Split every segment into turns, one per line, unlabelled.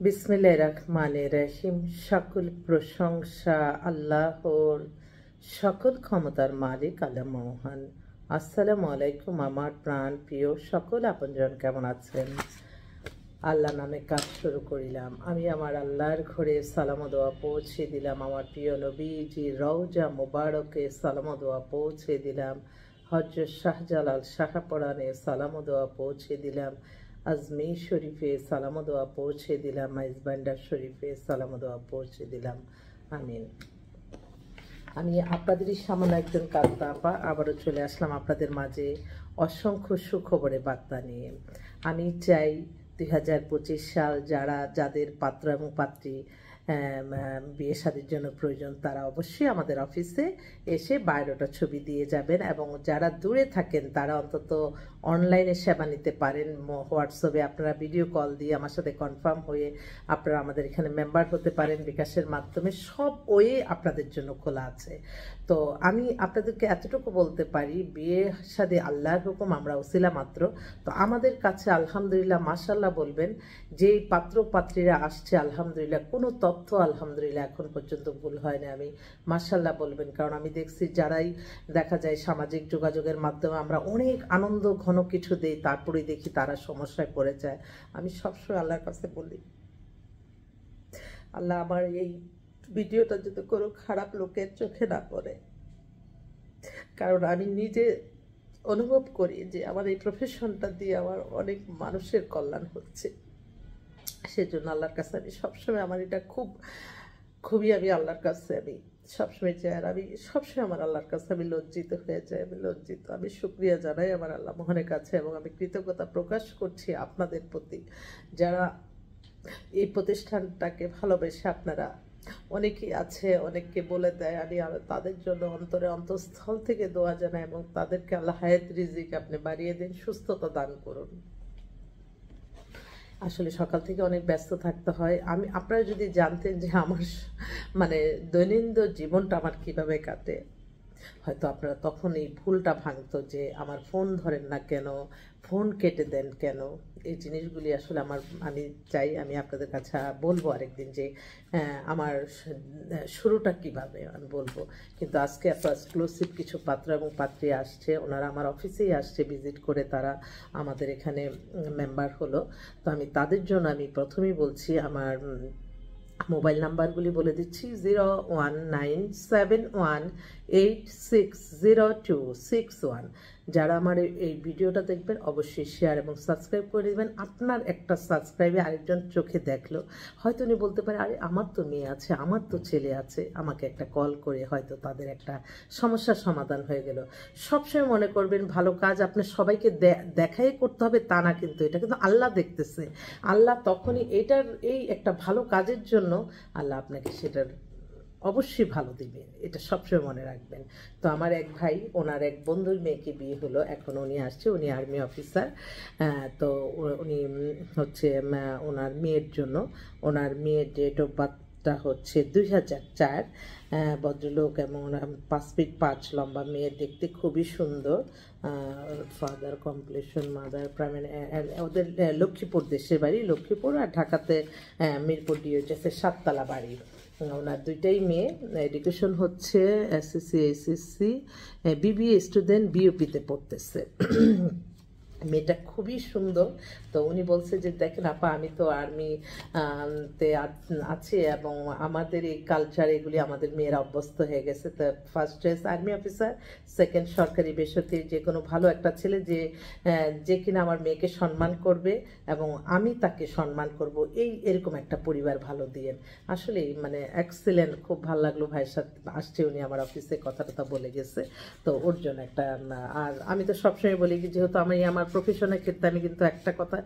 বিসমিল্লাহির রহমানির রহিম। সকল প্রশংসা আল্লাহর, সকল ক্ষমতার মালিক আল্লাহ মহান। আসসালামু আলাইকুম আমার প্রাণ প্রিয় সকল আপনজন, কেমন আছেন? আল্লাহ নামে কাজ শুরু করিলাম। আমি আমার আল্লাহর ঘরে সালাম ও দোয়া পৌঁছে দিলাম। আমার প্রিয় নবীজি রওজা মুবারকে সালাম ও দোয়া পৌঁছে দিলাম। হযরত শাহজালাল শাহপরানে সালাম ও দোয়া পৌঁছে দিলাম। আজমির শরীফে সালাম ও দোয়া পৌঁছে দিলাম। মাইজবান্ডার শরীফে সালাম ও দোয়া পৌঁছে দিলাম। আমিন। আমি আপনাদেরই সামনে একজন কান্তা আপা, আবারও চলে আসলাম আপনাদের মাঝে অসংখ্য সুখবরে বার্তা নিয়ে। আমি চাই 2025 সাল যাদের পাত্র এবং পাত্রী বিয়ে শাদীর জন্য প্রয়োজন, তারা অবশ্যই আমাদের অফিসে এসে বায়োডাটা ছবি দিয়ে যাবেন, এবং যারা দূরে থাকেন তারা অন্তত অনলাইনে সেবা নিতে পারেন। হোয়াটসঅ্যাপে আপনারা ভিডিও কল দিয়ে আমার সাথে কনফার্ম হয়ে আপনারা আমাদের এখানে মেম্বার হতে পারেন বিকাশের মাধ্যমে। সব ওয়ে আপনাদের জন্য খোলা আছে। তো আমি আপনাদেরকে এতটুকু বলতে পারি, বিয়ে শাদী আল্লাহর হুকুম, আমরা ওসিলা মাত্র। তো আমাদের কাছে আলহামদুলিল্লাহ মাশাআল্লাহ বলবেন, যেই পাত্র পাত্রীরা আসছে আলহামদুলিল্লাহ কোনো তথ্য আলহামদুলিল্লাহ এখন পর্যন্ত ভুল হয় না। আমি মাশাআল্লাহ বলবেন, কারণ আমি দেখছি যারাই দেখা যায় সামাজিক যোগাযোগের মাধ্যমে আমরা অনেক আনন্দ ঘন কিছু দিই, তারপরেই দেখি তারা সমস্যায় পড়ে যায়। আমি সবসময় আল্লাহর কাছে বলি, আল্লাহ আমার এই ভিডিওটা যদি কোনো খারাপ লোকের চোখে না পড়ে, কারণ আমি নিজে অনুভব করি যে আমার এই প্রফেশনটা দিয়ে আমার অনেক মানুষের কল্যাণ হচ্ছে। সেজন্য আল্লাহর কাছে আমি সবসময়, আমার এটা খুবই আমি আল্লাহর কাছে আমি সবসময় চাই। আর আমি সবসময় আমার আল্লাহর কাছে আমি লজ্জিত হয়ে যাই, আমি লজ্জিত। আমি শুকরিয়া জানাই আমার আল্লাহ মহানের কাছে, এবং আমি কৃতজ্ঞতা প্রকাশ করছি আপনাদের প্রতি, যারা এই প্রতিষ্ঠানটাকে ভালোবেসে আপনারা অনেকেই আছে, অনেককে বলে দেয়। আমি তাদের জন্য অন্তরে অন্তঃস্থল থেকে দোয়া জানাই, এবং তাদেরকে আল্লাহ হায়াত রিজিক আপনি বাড়িয়ে দিন, সুস্থতা দান করুন। আসলে সকাল থেকে অনেক ব্যস্ত থাকতে হয়। আপনারা যদি জানতেন যে আমার মানে দৈনন্দিন জীবনটা আমার কিভাবে কাটে, হয়তো আপনারা তখন এই ভুলটা ভাঙতো যে আমার ফোন ধরেন না কেন, ফোন কেটে দেন কেন। এই জিনিসগুলি আসলে আমি চাই, আমি আপনাদের কাছে বলবো আরেকদিন যে আমার শুরুটা কিভাবে আমি বলবো। কিন্তু আজকে আপনার এক্সক্লুসিভ কিছু পাত্র এবং পাত্রী আসছে, ওনারা আমার অফিসেই আসছে ভিজিট করে, তারা আমাদের এখানে মেম্বার হলো। তো আমি তাদের জন্য আমি প্রথমেই বলছি, আমার মোবাইল নাম্বারগুলি বলে দিচ্ছি। 01971860261। যারা আমার এই ভিডিওটা দেখবেন অবশ্যই শেয়ার এবং সাবস্ক্রাইব করে দেবেন। আপনার একটা সাবস্ক্রাইবে আরেকজন চোখে দেখলো, হয়তো উনি বলতে পারে আরে আমার তো মেয়ে আছে, আমার তো ছেলে আছে, আমাকে একটা কল করে হয়তো তাদের একটা সমস্যার সমাধান হয়ে গেল। সবসময় মনে করবেন ভালো কাজ আপনার সবাইকে দেখাই করতে হবে তা না, কিন্তু এটা কিন্তু আল্লাহ দেখতেছে। আল্লাহ তখনই এই একটা ভালো কাজের জন্য আল্লাহ আপনাকে সেটার অবশ্যই ভালো দিবে, এটা সবসময় মনে রাখবেন। তো আমার এক ভাই, ওনার এক বন্ধুর মেয়েকে বিয়ে হলো, এখন উনি আসছে, উনি আর্মি অফিসার। তো উনি হচ্ছে ওনার মেয়ের জন্য, ওনার মেয়ের ডেট অফ বার্থটা হচ্ছে 2004। ভদ্রলোক, এবং 5 ফিট 5 লম্বা, মেয়ে দেখতে খুবই সুন্দর। ফাদার কমপ্লেশন, মাদার প্রাইমারি, ওদের লক্ষ্মীপুর দেশের বাড়ি, লক্ষ্মীপুর, আর ঢাকাতে মিরপুর ডিওএইচএস 7তলা বাড়ি। ওনার দুইটাই মেয়ে। এডুকেশন হচ্ছে এসএসসি এইচএসসি, বিবিএ স্টুডেন্ট, বিওপিতে পড়তেছে। মেয়েটা খুবই সুন্দর। তো উনি বলছে যে দেখেন আপা, আমি তো আর্মি তে আছি, এবং আমাদের এই কালচার এগুলি আমাদের মেয়েরা অভ্যস্ত হয়ে গেছে। তো first choice army officer, second সরকারি বেসরকারি যে কোনো ভালো একটা ছেলে যে কিনা আমার মেয়েকে সম্মান করবে এবং আমি তাকে সম্মান করব, এরকম একটা পরিবার ভালো দিয়েন। আসলে মানে এক্সিলেন্ট, খুব ভালো লাগলো। ভাইয়ের সাথে আসছে, উনি আমার অফিসে কথা বলে গেছে। তো ওর জন্য একটা, আর আমি তো সবসময় বলি কি, যেহেতু আমার প্রফেশনের ক্ষেত্রে আমি কিন্তু একটা কথা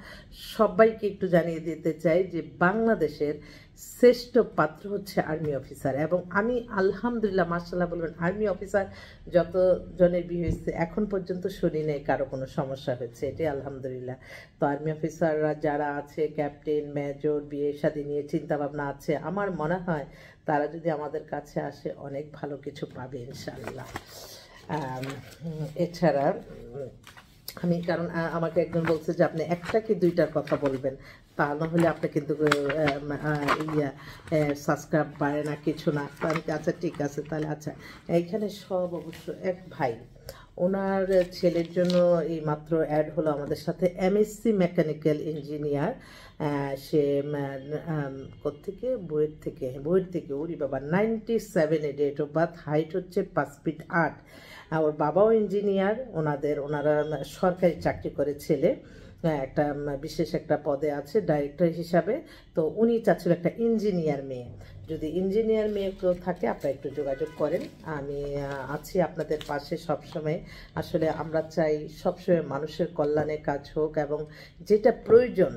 সবাইকে একটু জানিয়ে দিতে চাই যে বাংলাদেশের শ্রেষ্ঠ পাত্র হচ্ছে আর্মি অফিসার। এবং আমি আলহামদুলিল্লাহ মাশাআল্লাহ বলবেন, আর্মি অফিসার যত জনের বিয়ে হয়েছে এখন পর্যন্ত শুনি নেই কারো কোনো সমস্যা হয়েছে, এটাই আলহামদুলিল্লাহ। তো আর্মি অফিসাররা যারা আছে, ক্যাপ্টেন, মেজর, বিয়ে শাদী নিয়ে চিন্তা ভাবনা আছে, আমার মনে হয় তারা যদি আমাদের কাছে আসে অনেক ভালো কিছু পাবে ইনশাআল্লাহ। এছাড়া আমি, কারণ আমাকে একজন বলছে যে আপনি একটা কি দুইটার কথা বলবেন, তা না হলে আপনি কিন্তু সাবস্ক্রাইব বাড়ে না, কিছু না। আচ্ছা ঠিক আছে তাহলে। আচ্ছা, এইখানে সব অবশ্য এক ভাই, ওনার ছেলের জন্য এই মাত্র অ্যাড হলো আমাদের সাথে, এমএসসি মেকানিক্যাল ইঞ্জিনিয়ার। সে কোত্থেকে, বইয়ের থেকে ওরি বাবা 97 ডেট অফ বার্থ, হাইট হচ্ছে 5 ফিট 8। ওর বাবাও ইঞ্জিনিয়ার, ওনারা সরকারি চাকরি করে ছেলে, একটা বিশেষ একটা পদে আছে ডাইরেক্টর হিসাবে। তো উনি চাচ্ছিল একটা ইঞ্জিনিয়ার মেয়ে। যদি ইঞ্জিনিয়ার মেয়ে কেউ থাকে আপনারা একটু যোগাযোগ করেন, আমি আছি আপনাদের পাশে সবসময়। আসলে আমরা চাই সবসময় মানুষের কল্যাণে কাজ হোক, এবং যেটা প্রয়োজন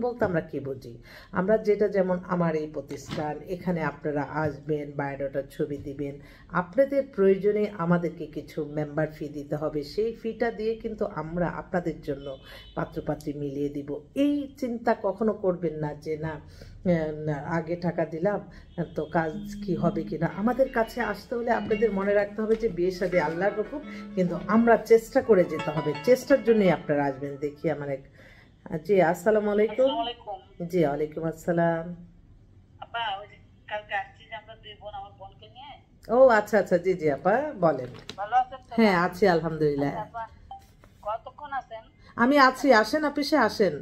বলতে আমরা কি বুঝি, আমরা যেটা, যেমন আমার এই প্রতিষ্ঠান, এখানে আপনারা আসবেন, বায়োডাটার ছবি দিবেন, আপনাদের প্রয়োজনে আমাদেরকে কিছু মেম্বার ফি দিতে হবে, সেই ফিটা দিয়ে কিন্তু আমরা আপনাদের জন্য পাত্রপাত্রী মিলিয়ে দিব। এই চিন্তা কখনো করবেন না যে না আগে টাকা দিলাম তো কাজ কি হবে কিনা। আমাদের কাছে আসতে হলে আপনাদের মনে রাখতে হবে যে বিয়ে শাদী আল্লাহর হুকুম, কিন্তু আমরা চেষ্টা করে যেতে হবে, চেষ্টার জন্যই আপনারা আসবেন। দেখি আমার এক, জি আসসালামু আলাইকুম। জি ওয়ালাইকুম আসসালাম। ও আচ্ছা আচ্ছা, জি জি আপা বলেন। হ্যাঁ আছি আলহামদুলিল্লাহ। আমি আছি, আসেন অফিসে আসেন।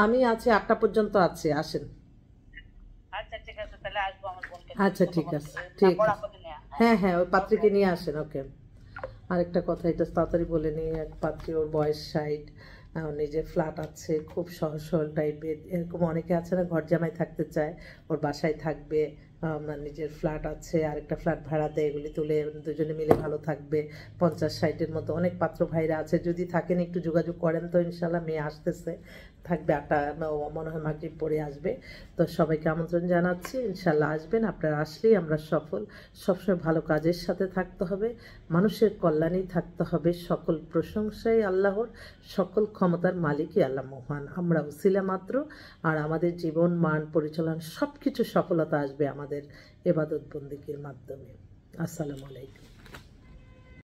আমি আছি 8টা পর্যন্ত আছি, আসেন। আচ্ছা ঠিক আছে, ঠিক আছে। হ্যাঁ হ্যাঁ, ওই পাত্রীকে নিয়ে আসেন। ওকে। আরেকটা কথা, এটা তাড়াতাড়ি বলে নিই। এক পাত্রী, ওর বয়স 60, নিজের ফ্ল্যাট আছে, খুব সহজ সরল টাইপের, এরকম অনেকে আছে না ঘর জামাই থাকতে চায়, ওর বাসায় থাকবে, নিজের ফ্ল্যাট আছে, আরেকটা ফ্ল্যাট ভাড়া দেয়, এগুলি তুলে দুজনে মিলে ভালো থাকবে। 50-60-এর মতো অনেক পাত্র ভাইরা আছে, যদি থাকেন একটু যোগাযোগ করেন তো। ইনশাল্লাহ মেয়ে আসতেছে, থাকবে 8টা, মনে হয় মাগরিব পরে আসবে। তো সবাইকে আমন্ত্রণ জানাচ্ছি, ইনশাল্লাহ আসবেন। আপনারা আসলেই আমরা সফল। সবসময় ভালো কাজের সাথে থাকতে হবে, মানুষের কল্যাণেই থাকতে হবে। সকল প্রশংসাই আল্লাহর, সকল ক্ষমতার মালিকই আল্লাহ মহান, আমরা উসিলা মাত্র। আর আমাদের জীবন মান পরিচালনা সব কিছু সফলতা আসবে আমাদের ইবাদত বন্দেগীর মাধ্যমে। আসসালামু আলাইকুম।